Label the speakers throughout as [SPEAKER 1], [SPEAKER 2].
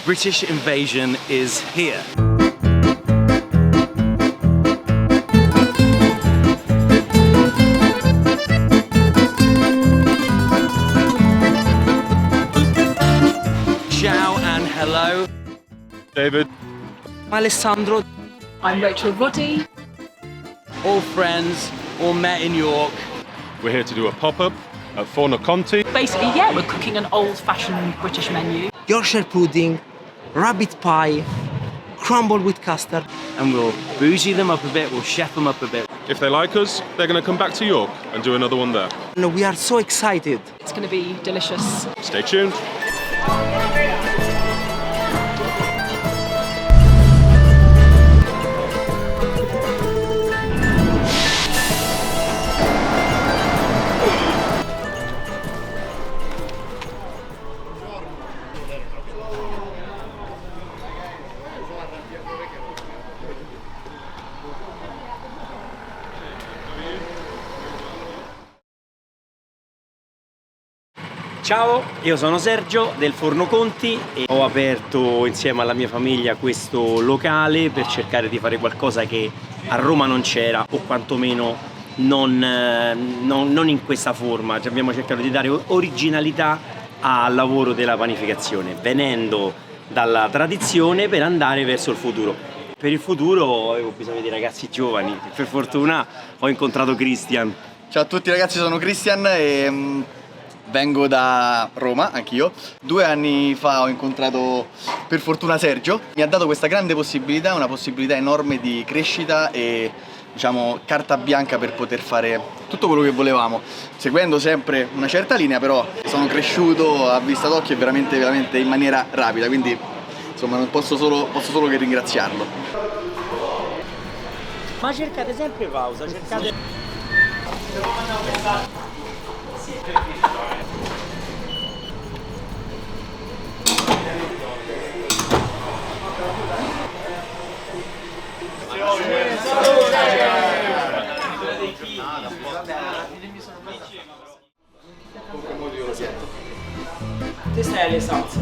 [SPEAKER 1] British invasion is here. Ciao and hello.
[SPEAKER 2] David.
[SPEAKER 1] Alessandro.
[SPEAKER 3] I'm Rachel RODDY.
[SPEAKER 1] All friends, all met in York.
[SPEAKER 2] We're here to do a pop-up at Forno Conti.
[SPEAKER 3] Basically, yeah, we're cooking an old-fashioned British menu.
[SPEAKER 4] Yorkshire pudding, rabbit pie, crumble with custard.
[SPEAKER 1] And we'll bougie them up a bit, we'll chef them up a bit.
[SPEAKER 2] If they like us, they're going to come back to York and do another one there.
[SPEAKER 4] And we are so excited.
[SPEAKER 3] It's going to be delicious.
[SPEAKER 2] Stay tuned.
[SPEAKER 5] Ciao, io sono Sergio del Forno Conti e ho aperto insieme alla mia famiglia questo locale per cercare di fare qualcosa che a Roma non c'era o quantomeno non in questa forma. Abbiamo cercato di dare originalità al lavoro della panificazione, venendo dalla tradizione per andare verso il futuro. Per il futuro avevo bisogno di ragazzi giovani, per fortuna ho incontrato CRISTIAN.
[SPEAKER 6] Ciao a tutti ragazzi, sono CRISTIAN e vengo da Roma, anch'io. 2 anni fa ho incontrato per fortuna Sergio. Mi ha dato questa grande possibilità, una possibilità enorme di crescita e diciamo carta bianca per poter fare tutto quello che volevamo, seguendo sempre una certa linea, però sono cresciuto a vista d'occhio e veramente in maniera rapida, quindi insomma non posso solo che ringraziarlo.
[SPEAKER 5] Ma cercate sempre pausa, cercate...
[SPEAKER 4] Questa è le salse.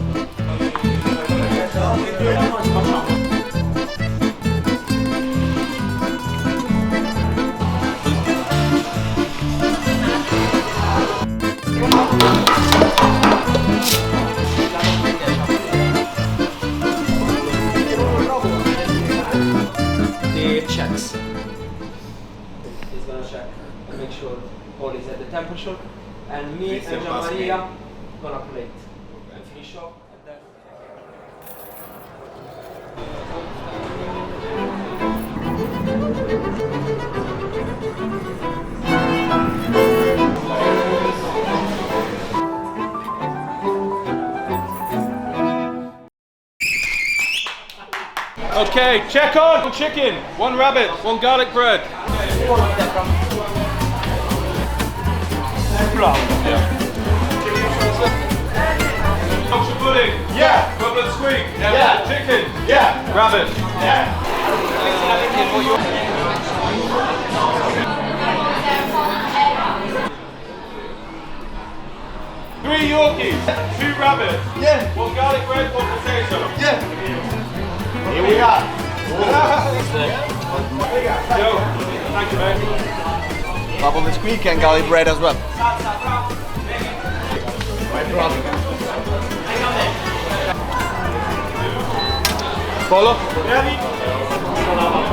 [SPEAKER 1] The checks. He's gonna check and make sure all is at the temperature. And me and GIANMARIA gonna plate. And finish off and then...
[SPEAKER 2] Okay, check on! 1 chicken, 1 rabbit, 1 garlic bread. Yorkshire pudding? Yeah. Dublin squeak? Yeah. Chicken? Yeah. Rabbit? Yeah. 3 Yorkies, 2 rabbits. Yeah. 1 garlic bread, 1 potato.
[SPEAKER 6] Yeah. Here we are.
[SPEAKER 2] Yo, thank you mate.
[SPEAKER 6] Dublin squeak and garlic bread as well. My brother.
[SPEAKER 2] Follow?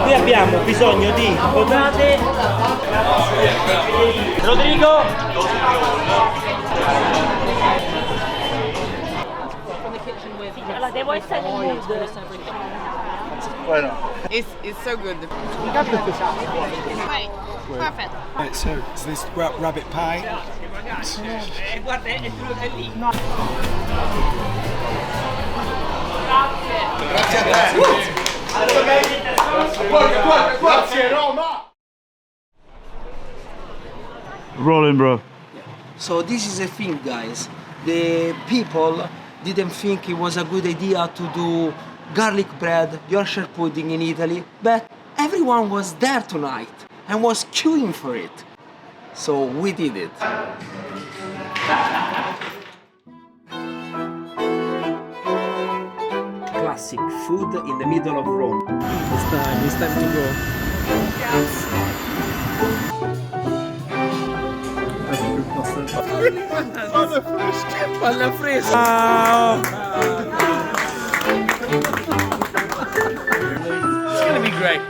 [SPEAKER 5] Qui abbiamo bisogno di patate. Rodrigo!
[SPEAKER 3] From the kitchen with...
[SPEAKER 7] Devo essere in mood.
[SPEAKER 6] Bueno.
[SPEAKER 7] It's so good. Right, perfect.
[SPEAKER 8] Right, so this rabbit pie.
[SPEAKER 5] Guarda, è quello che è lì.
[SPEAKER 6] Grazie a te. Grazie Roma.
[SPEAKER 8] Rolling, bro.
[SPEAKER 4] So this is the thing, guys. The people didn't think it was a good idea to do garlic bread, Yorkshire pudding in Italy, but everyone was there tonight and was queuing for it. So we did it.
[SPEAKER 5] classic food in the middle of Rome.
[SPEAKER 4] It's time to go. Palla fresca! It's gonna be great.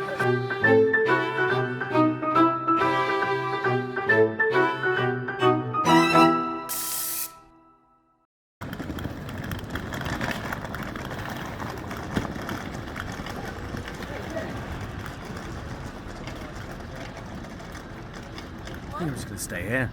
[SPEAKER 5] I'm just gonna stay here.